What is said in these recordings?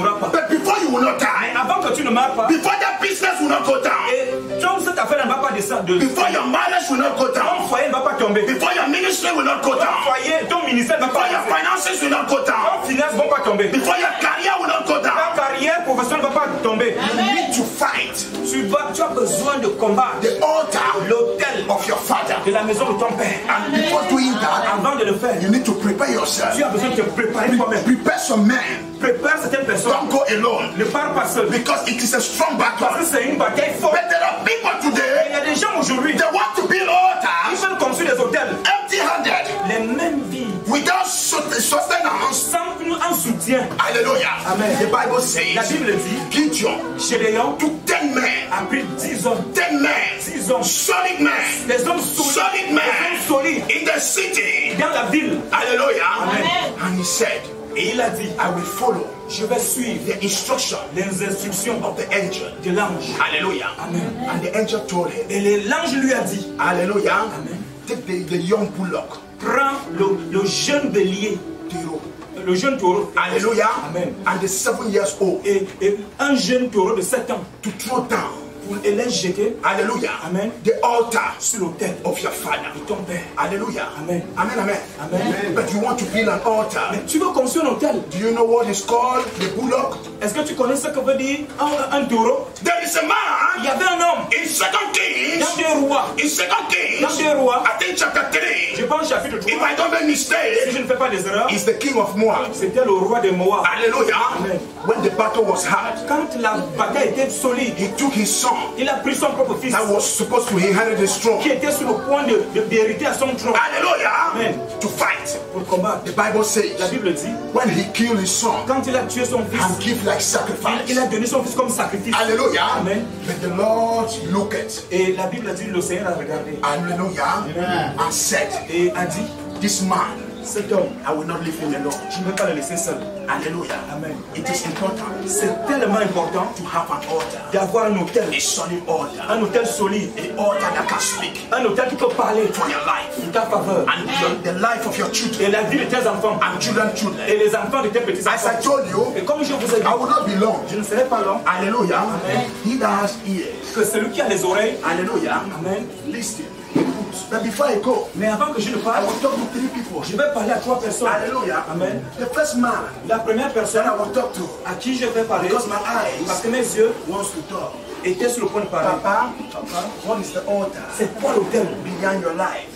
mourras pas. But before you will not die, Avant que tu ne meurs pas, before that business will not go down, et ton cette affaire ne va pas descendre. before your marriage will not go Ton down, foyer ne va pas tomber. before your ministry will not go Ton down, foyer, ton ministère ne va before pas your tomber. finances will not go down, Tes finances ne vont pas tomber. before your career will not go Ta down, carrière professionnelle ne va pas tomber. you need to fight Tu as besoin de combattre the altar l'autel of your father. de la maison de ton père. And before doing that, Avant de le faire, you need to prepare yourself. tu as besoin de te préparer toi-même. Prepare some men. Prépare certaines personnes. Don't go alone. Ne pars pas seul. Because it is a strong Parce que battle. c'est une bataille forte. But there are people Il y today, a des gens aujourd'hui, they want to build altars ils veulent construire des hôtels. empty-handed, Les mêmes vies, without sustenance. sans un soutien. Hallelujah. Amen. The Bible La says, Bible dit, Gideon Gédéon took 10 men, a pris 10 hommes. 10 men, 10 hommes. solid men, Des hommes solides. solid Des men hommes solides. in the city. Dans la ville. Hallelujah. Amen. And he said, Et il a dit, I will follow je vais suivre the instruction les instructions of the angel. de l'ange. Hallelujah. Amen. And the angel told him, Et l'ange lui a dit, Hallelujah. Amen. Take the young bullock. prends le jeune bélier, Tiro. le jeune taureau. Hallelujah. Amen. And the 7 years old Et un jeune taureau de 7 ans to throw down. et les jeter Hallelujah. Amen. The altar sur l'autel of your father. de ton père. Hallelujah. Amen. Amen. Amen. Amen. But you want to build an altar. Mais tu veux construire un hôtel. Do you know what is called the bullock? Est-ce que tu connais ce que veut dire un taureau? There is a Il man y avait un homme in 2 Kings. dans deux rois. In 2 Dans Kings, deux rois, I think chapter je 3. pense chapitre 3. If I don't make Si mistake, je ne fais pas des erreurs, is the king of Moab. c'était le roi de Moab. Hallelujah. Amen. When the battle was hard, Quand la bataille était solide, he took his son il a pris son propre fils that was supposed to inherit the throne. qui était sur le point d'hériter à son trône Hallelujah. Amen. To fight. pour combattre. The Bible says, La Bible dit, when he killed his son quand il a tué son fils, and give like sacrifice. il a donné son fils comme sacrifice. Hallelujah. Amen. But the Lord looked, Et la Bible dit, le Seigneur a regardé hallelujah, and said, et a dit, this man, cet homme, I will not leave him alone. je ne vais pas le laisser seul. Hallelujah. Amen. It is important C'est tellement important to have an altar, d'avoir un hôtel, a solid altar, un hôtel solide, an altar that can speak un hôtel qui peut parler for your life en ta faveur and the life of your et children la vie de tes enfants and children. et les enfants de tes petits As I enfants. told you, Et comme je vous ai dit, I will not be long. je ne serai pas long, Hallelujah. Amen. He that has ears, que celui qui a les oreilles, hallelujah, Amen. listen. But before I go, Mais avant que je ne I parle, will talk to 3 people. je vais parler à 3 personnes. Hallelujah. Amen. The first man La première personne that I will talk to, à qui je vais parler, because my parce eyes que mes yeux wants to talk. étaient sur le point de parler. Papa, what is the altar C'est quoi l'hôtel? behind your life?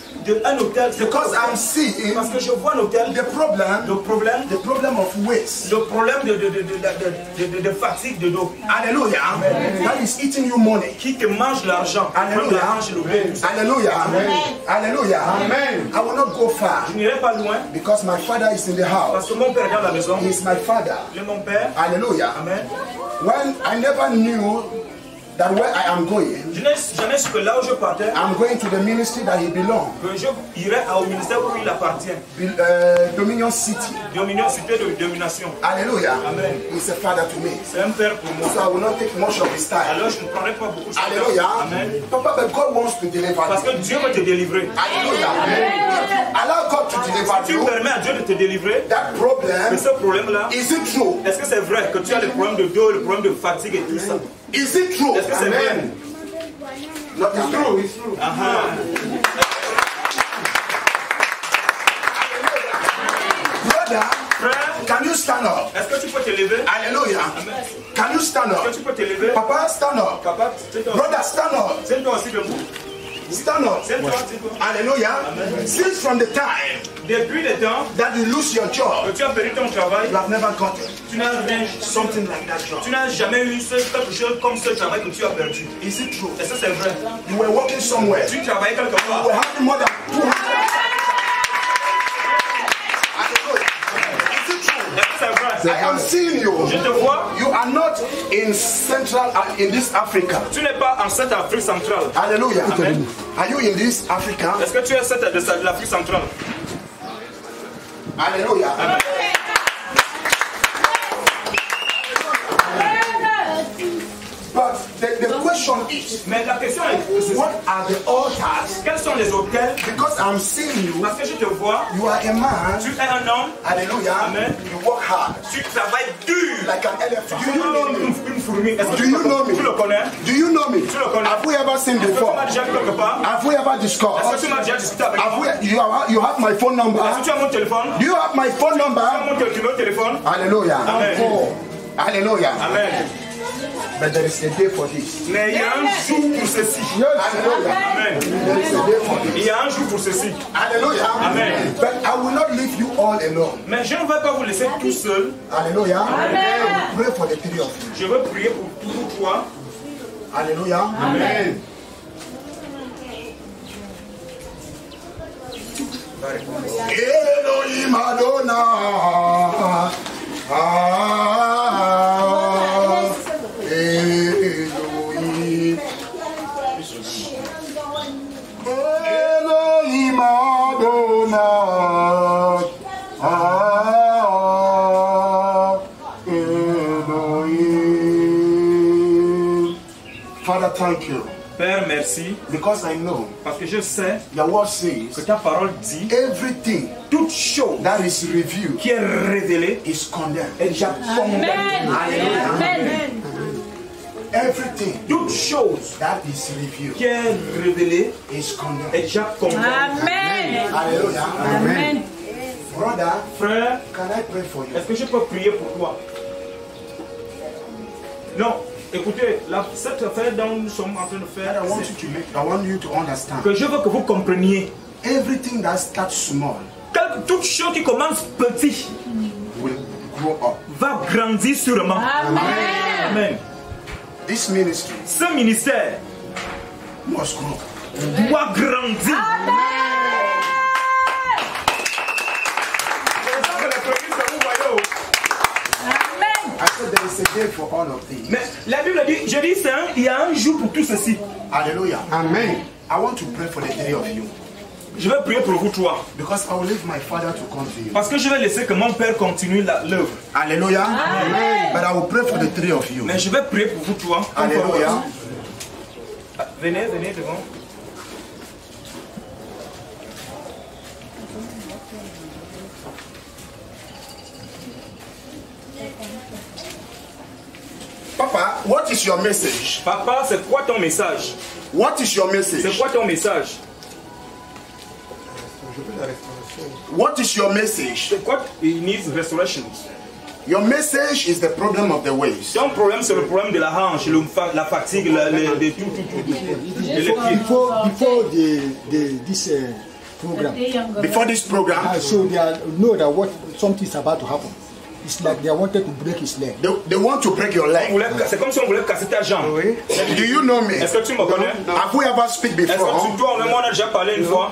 Un hôtel, c'est Because I'm seeing parce que je vois un hôtel, the problem of waste. le problème de fatigue de dos, Hallelujah. That is eating you money. qui te mange l'argent, Hallelujah. Hallelujah. Hallelujah. Amen. I will not go far Je n'irai pas loin because my father is in the house. parce que mon père est dans la maison. He is my father. Il est mon père. Hallelujah. Amen. When I never knew that where I am going, Je n'ai jamais su que là où je partais, I'm going to the ministry that he belongs. que je irai au ministère où il appartient. Dominion City. Cité de domination. Hallelujah. Amen. He's a father to me. C'est un père pour moi. So I will not take much of his time. Alors je ne prendrai pas beaucoup de temps. Hallelujah. Amen. Papa, but God wants to deliver Parce que you. Dieu va te délivrer. Hallelujah. Allow God to deliver Tu you. permets à Dieu de te délivrer That de problem, ce problème-là. is it true? Est-ce que c'est vrai que tu as le problème de dos, le problème de fatigue et tout ça? Is it true? Est-ce que c'est vrai? Not It's true, it's true. Brother, Frère, can you stand up? est-ce que tu peux te lever? Hallelujah. Can you stand Est-ce que up? tu peux te lever? Papa, stand up. Papa, tiens-toi. Brother, stand up. Tiens-toi aussi debout. Stand up. Tiens-toi, tiens-toi. Hallelujah. Since from the time Depuis le temps that you lose your que job, tu as perdu ton travail, you have never gotten tu n'as rien, something like that job. tu n'as jamais eu quelque chose comme ce travail que tu as perdu. Is it true? Est-ce que c'est vrai? You were working somewhere. Tu travaillais quelque You part. were having more than 200. Hallelujah. Is it true? Est-ce que c'est vrai? I am seeing you. Je te vois. You are not in Central, in this Africa. Tu n'es pas en cette Afrique centrale. Hallelujah. Amen. Are you in this Africa? Est-ce que tu es de l'Afrique centrale? Hallelujah. But the question is, Mais la question est, what are the altars? quels sont les hôtels? Because I'm seeing you. Parce que je te vois, You are a man. tu es un homme, Hallelujah. Amen. You work hard. tu travailles dur. like an elephant. Tu es une fourmi. Est-ce que Do you know me? tu le connais? Do you know me? Tu le connais? Have we ever seen Est-ce que tu before? m'as déjà vu quelque part? Have we ever discussed? Est-ce que tu m'as déjà discuté avec moi? You have my phone number? Est-ce que tu as mon téléphone? Do you have my phone Tu as number? mon numéro de téléphone? Hallelujah. Amen. Oh, hallelujah. Amen. But there is a day for this. Mais il y a un jour pour ceci. Hallelujah. Amen. There is a day for Il this. y a un jour pour ceci. Hallelujah. Amen. But I will not leave you all alone. Mais je ne vais pas vous laisser tout seul. Hallelujah. I will pray for the three of you. Je veux prier pour tous toi. Hallelujah. Amen. Elohim Adonai. Elohim. Elohim Adonai. Elohim. Father, thank you. Père, merci. Because I know Parce que je sais your word que says ta parole dit everything toute chose that is revealed qui est révélée is condemned. est déjà condamnée. Amen. Everything Toute chose that is revealed qui est révélée is condemned. est déjà condamnée. Amen. Hallelujah. Amen. Brother, Frère, can I pray for you? est-ce que je peux prier pour toi? Non. Écoutez, cette affaire dont nous sommes en train de faire, I want you to understand. que je veux que vous compreniez. Everything that starts small Toute chose qui commence petit will grow up. va grandir sûrement. Amen. Amen. This ministry Ce ministère must grow. doit grandir. I said there is a day for all of these. Mais la Bible dit, je dis, il y a un jour pour tout ceci. Hallelujah. Amen. I want to pray for the three of you. Je vais prier pour vous trois. Because I will leave my father to continue. Parce que je vais laisser que mon père continue l'œuvre. Hallelujah. Amen. But I will pray for the three of you. Mais je vais prier pour vous trois. Hallelujah. Venez devant. Papa, what is your message? Papa, c'est quoi ton message? What is your C'est message? quoi ton message? What is your message? C'est quoi? It needs restoration. Your message is the problem of the ways. Ton problème, c'est le problème de la hanche, la fatigue, de tout. Et les pieds. Before this program, Before this program, so they know that something is about to happen. It's like they wanted to break his leg. they want to break your leg. C'est comme si on voulait casser ta jambe. Do you know me? Est-ce que tu me connais? Have we ever speak Est-ce que before? toi, on a déjà parlé une fois?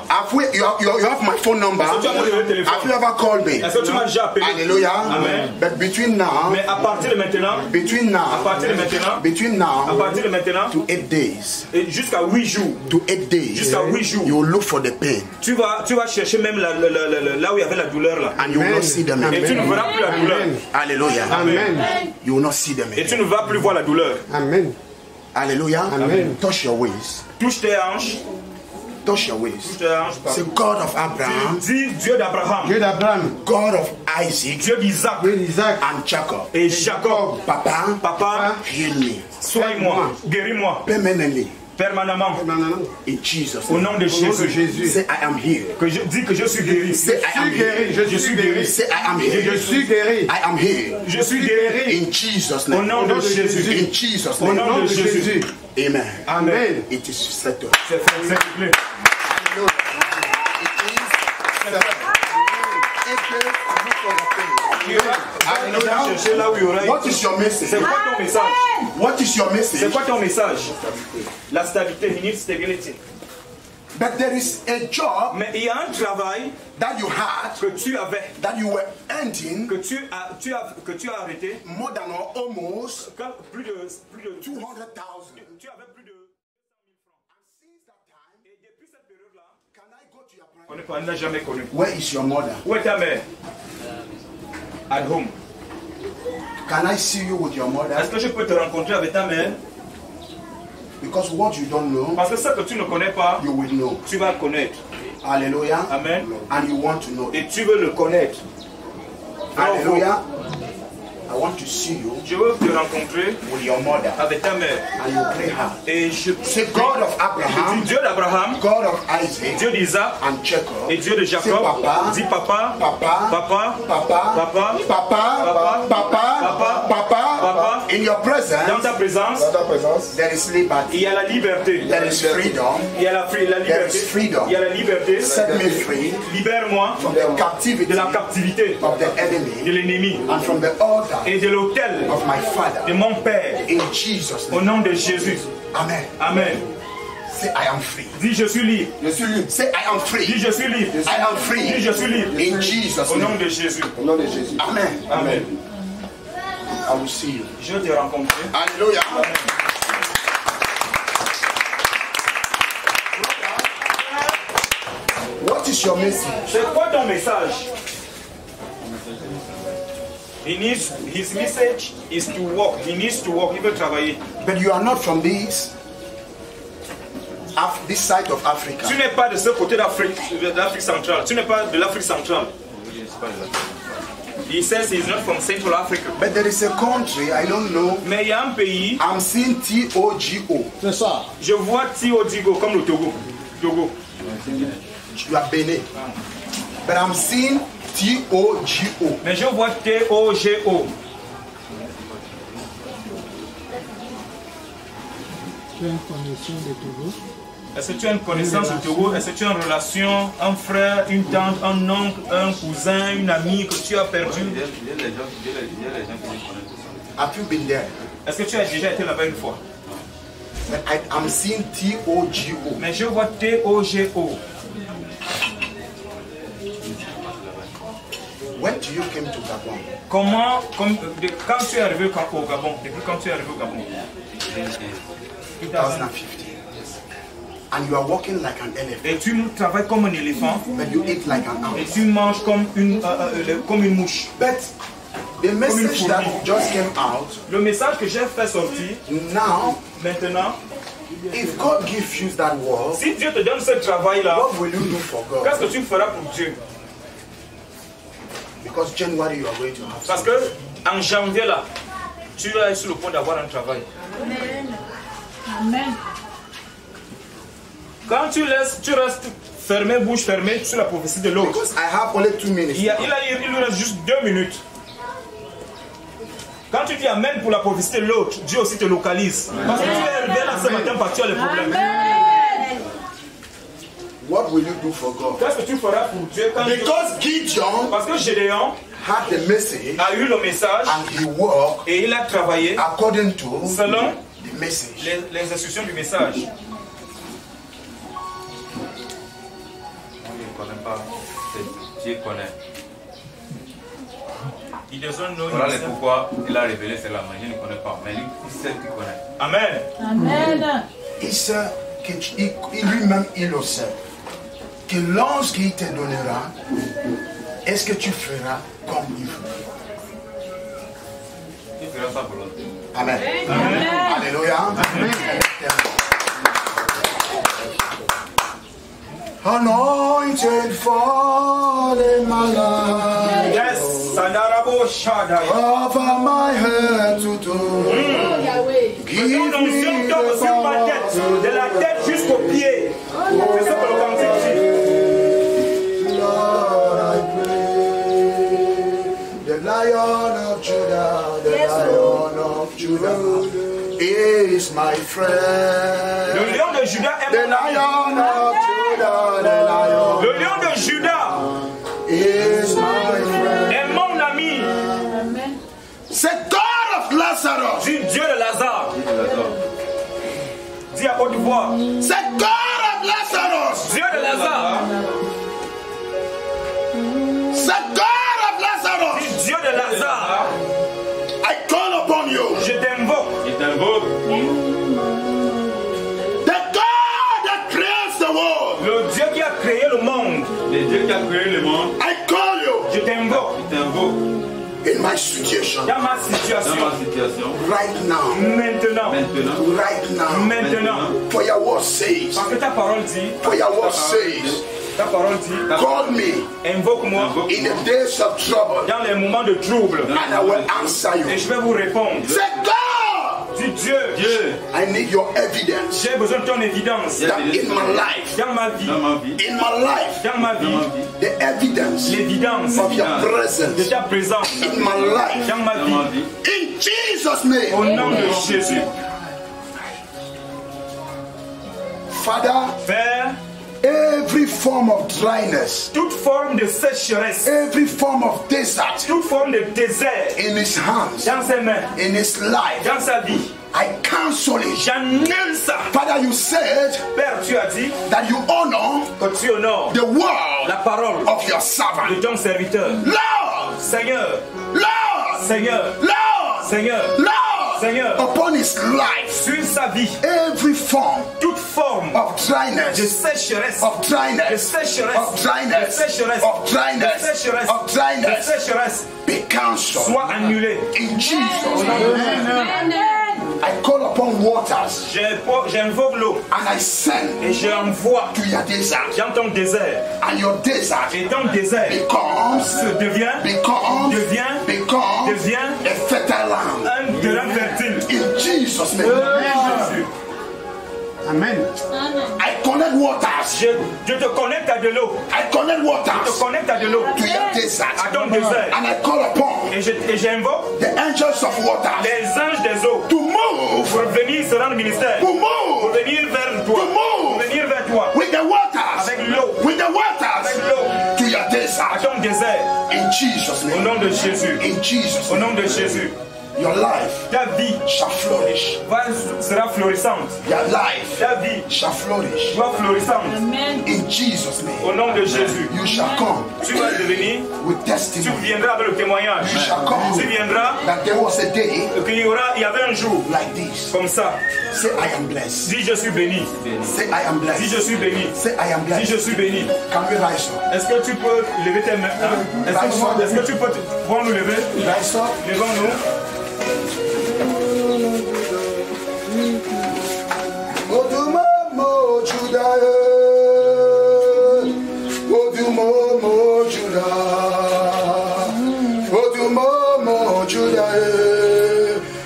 You have my phone number? Est-ce que tu as mon numéro de téléphone? Have you ever called me? Est-ce que tu m'as déjà appelé? Hallelujah. Amen. But between now, Mais à partir de maintenant, à partir de maintenant, to 8 days, et jusqu'à 8 jours, to 8 days, jusqu'à 8 jours, you will look for the pain, tu vas chercher même là où il y avait la douleur là. and you will not see them Et tu ne again. verras plus la douleur. Hallelujah. Amen. You will not see them Et tu again. ne vas plus voir la douleur. Amen. Hallelujah. Amen. Touch your ways. Touche tes hanches. Touch your ways. Touche tes hanches. Say, God of Abraham, Dis Dieu d'Abraham, Dieu d'Abraham, God of Isaac, Dieu d'Isaac Dieu d'Isaac, and Jacob. et Jacob. Papa, heal me Soigne-moi, guéris-moi permanently permanemment. in Jesus' Au name. nom de Jésus. Say, I am here. Que je dis que je suis guéri. Say, I am here. Je suis guéri. Say, I am here. je suis guéri. I am here. Je suis guéri. In Jesus' Au name. nom de Jésus. In Jesus' Au name. nom de Jésus. Amen. Amen. It is settled. C'est fait, s'il vous plaît. Chercher là où il y aura. What is your message? C'est quoi ton message? What is your C'est message? quoi ton message? La stabilité, he needs stability. But there is a job Mais il y a un travail that you had, que tu avais, that you were ending que tu as arrêté. more than or almost Plus de 200,000. Tu avais plus de 100 000 francs. Since that time, Et depuis cette période-là, can I go to your private? on n'a jamais connu. Where is your mother? Où est ta mère? At home. Can I see you with your mother? Est-ce que je peux te rencontrer avec ta mère? Because what you don't know, Parce que ce que tu ne connais pas, you will know. tu vas le connaître. Hallelujah. Amen. And you want to know. Et tu veux le connaître. Hallelujah. I want to see you Je veux te rencontrer with your mother. avec ta mère. And you pray her. Et je Say, God of dis Abraham, Dieu d'Abraham, God of Isaac, Dieu d'Isaac and Jacob. et Dieu de Say, Jacob. Papa, Dis papa, Papa, papa, Papa, papa, Papa, Papa, Papa, Papa. in your dans presence, ta présence, there is liberty. il y a la liberté. There is freedom. Il y a la There liberté. is freedom. Il y a la liberté. Set me free Libère-moi from the captivity de la captivité of the de enemy l'ennemi and from the altar et de l'autel of my de father. mon Père. In Jesus' Au name. nom de Jésus. Amen. Amen. Say, I am free. Dis je suis libre. Je suis libre. Say, I am free. Dis je suis libre. I am free. Dis je suis libre. In Jesus' Au nom name. de Jésus. Au nom de Jésus. Amen. Amen. I will see you. Je vais te rencontrer. Hallelujah. What is your message? C'est quoi ton message? His message is to work. He needs to work. Il veut travailler. But you are not from this side of Africa. Tu n'es pas de ce côté d'Afrique centrale. Tu n'es pas de l'Afrique centrale. He says he's not from Central Africa. But there is a country, I don't know. Mais il y a un pays. I'm seeing Togo. C'est ça. Je vois Tiodigo comme le Togo. Togo. You are Benin. But I'm seeing Togo. Mais je vois Togo. Tu as une connexion de Togo. Est-ce que tu as une connaissance du Togo? Est-ce que tu as une relation, un frère, une tante, un oncle, un cousin, une amie que tu as perdu? Have you been there? Est-ce que tu as déjà été là-bas une fois? But I'm seeing Togo. Mais je vois Togo. When do you came to Gabon? Comment, quand tu es arrivé au Gabon, depuis quand tu es arrivé au Gabon? 2015. And you are walking like an elephant. Et tu travailles comme un éléphant. But you eat like an Et owl. tu manges comme une mouche. But the message that just came out, Le message que j'ai fait sortir, now, maintenant, if God gives you that word, si Dieu te donne ce travail-là, what will you do for qu'est-ce God? que tu feras pour Dieu? Because January you are going to have Parce something. que en janvier là, tu es sur le point d'avoir un travail. Amen. Quand tu restes fermé, bouche fermée sur la prophétie de l'autre. Because I have only 2 minutes. Il lui reste juste 2 minutes. Quand tu dis amen pour la prophétie de l'autre, Dieu aussi te localise. Parce que tu es arrivé là ce matin parce que tu as les problèmes. Amen. What will you do for God? Qu'est-ce que tu feras pour Dieu quand Because Gideon Parce que Gédéon had the message a eu le message and he worked et il a travaillé according to selon the message. les instructions du message. Dieu connaît. Il doesn't know Voilà le himself. pourquoi il a révélé cela, mais je ne connais pas. Mais il sait qu'il connaît. Amen. Amen. Il sait qu'il lui-même il le sait. Que lorsqu'il te donnera, est-ce que tu feras comme il veut? Il fera sa volonté. Amen. Amen. Alléluia. Anointed fall in my life. Yes, Sandarabo Shaddai. Over my head to toe. Oh, Yahweh. Give Nous me sommes the sur ma tête, de la tête jusqu'au pied. C'est ce que le cantique dit. Lord, I pray. The Lion of Judah, the Lion of Judah is my friend. Le lion de Judas est The mon ami. Lion of Judah, the Lion Le lion de Judas is my friend. est mon ami. Amen. Say, God of Lazarus. Dis Dieu de Lazare. Dis à haute voix. Say, God of Lazarus. Dieu de Lazare. Say, God of Lazarus. Dis Dieu de Lazare. I call upon you. Je t'invoque. Il t'invoque. The God that creates the world. Le Dieu qui a créé le monde. Le Dieu qui a créé le monde. I call you Je t'invoque. Il t'invoque in my situation. Dans ma dans situation. ma situation. Right now. Maintenant. Maintenant. Right now. Maintenant. For your word says. Parce que ta parole dit. For your word says. Ta parole dit, call me invoque-moi in the days of trouble, dans les moments de trouble and I will answer et you. je vais vous répondre. Say, God, Dis Dieu, I need your evidence j'ai besoin de ton évidence that in my life, dans ma vie, in my life, dans ma vie, the evidence l'évidence of your de presence ta présence in my life. dans ma vie. In Jesus' name. Au nom de Jésus. Father, Père, every form of dryness, toute forme de sécheresse, every form of desert toute forme de désert in his hands, dans ses mains, in his life, dans sa vie, I cancel it. j'annule ça. Father, you said Père, tu as dit that you honor que tu honores the word la parole of your de servant. ton serviteur. Lord, Seigneur, Lord, Seigneur, Lord, Seigneur, Lord, Seigneur, upon his life, sur sa vie, every form toute forme of de dryness, sécheresse, of de dryness, sécheresse, of de dryness, sécheresse, of de dryness, sécheresse, of de dryness, sécheresse, be cancelled soit annulée. in Jesus' name. I call upon waters J'invoque l'eau and I send et je l'envoie to your desert, dans ton désert. and your desert Et ton désert devient a fertile land. un terrain fertile. In Jesus' name. Jésus. Amen. I connect waters. Je te connecte à de l'eau. I connect Je te waters connecte à de l'eau. to your desert. À ton désert. And I call upon Et j'invoque the angels of waters les anges des eaux to move, pour venir se rendre ministère. to Pour move venir vers toi. Pour venir vers toi. with the waters, Avec l'eau. with the waters Avec l'eau. to your À desert. ton désert. In Jesus' Au name. nom de Jésus. In Jesus' Au name. nom de Jésus. Your life Ta vie shall flourish. sera florissante. Your life Ta vie shall flourish. sera florissante. In Jesus' name. Au nom de Jésus. You shall come Tu vas devenir, with tu testimony. viendras avec le témoignage. You shall come Tu viendras that there was a day il y avait un jour like this. comme ça. Say, I am blessed. Dis je suis béni. Say, I am Dis blessed. je suis béni. Say, I am Dis blessed. je suis béni. Can we rise up? Est-ce que tu peux lever tes mains? Hein? Est-ce que tu peux pouvoir nous lever? Rise up. Levons-nous. Odumomo Judah, Odumomo Judah, Odumomo Judah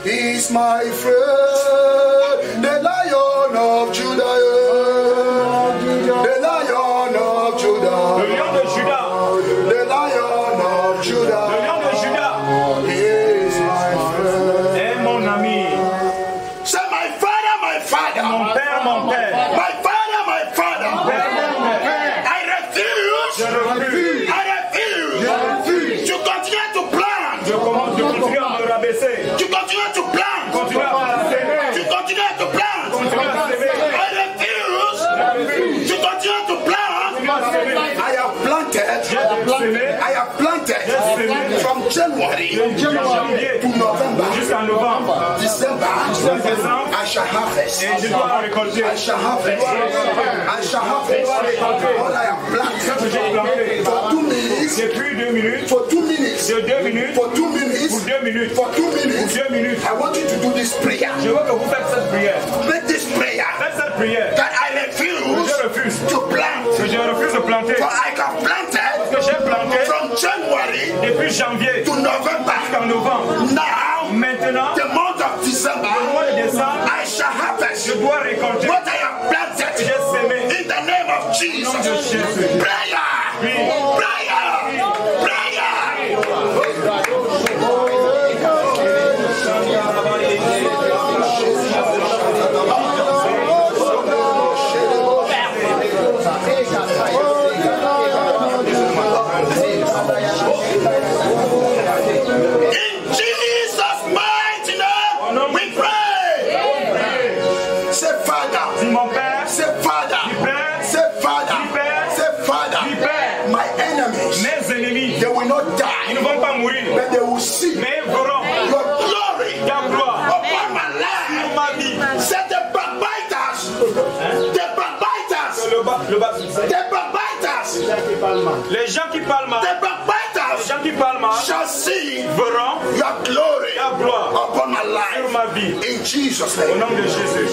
is my friend, the Lion of Judah, the Lion of Judah, Le lion de Judas. the Lion of Le Judah lion de Judas is my friend. est mon ami. Say, my Father, Mon père, mon père. my Father, my Father. Père, mon père. I refuse. Je refuse. I refuse. To continue to plan. Je continue à me rabaisser. To continue to plan. Continue à s'aimer. To continue to plan. Continue à s'aimer. I refuse. To continue to plan. I have planted. I have planted from January Janvier to November. jusqu'en novembre. December. I shall harvest. Et je dois récolter. I shall harvest. I shall harvest. All I have Que j'ai planted planté. for 2 minutes. Depuis 2 minutes. For 2 minutes. De 2 minutes. For 2 minutes. Pour 2 minutes. For 2 minutes. Pour 2 minutes. I want you to do this prayer. Je veux que vous faites cette prière. Make this prayer Faites cette prière. that I Que refuse je refuse. to plant. Que je refuse de planter. For I have planted Que j'ai planté from January depuis janvier to November. jusqu'en novembre. Now, Maintenant, the month of le December, mois de décembre, I shall harvest je dois récolter. what I have planted J'ai sémé. in the name of Au nom de Jesus. Jésus. Prayer. Oui. Prayer. Prayer. In Jesus' mighty name, we pray. Say, Father. Dis mon père, Say, Father. Père, Say, Father. Père, Say, Father. Père, My enemies, mes ennemis, they will not ils die, ne vont pas mourir, but they will see mais ils verront your glory ta gloire upon my sur life. ma vie. Say, the backbiters, the backbiters, Le the backbiters, les gens qui parlent mal, the les backbiters gens qui parlent mal shall see verront your glory ta gloire upon my sur life. ma vie. In Jesus' Au name. nom de Jésus.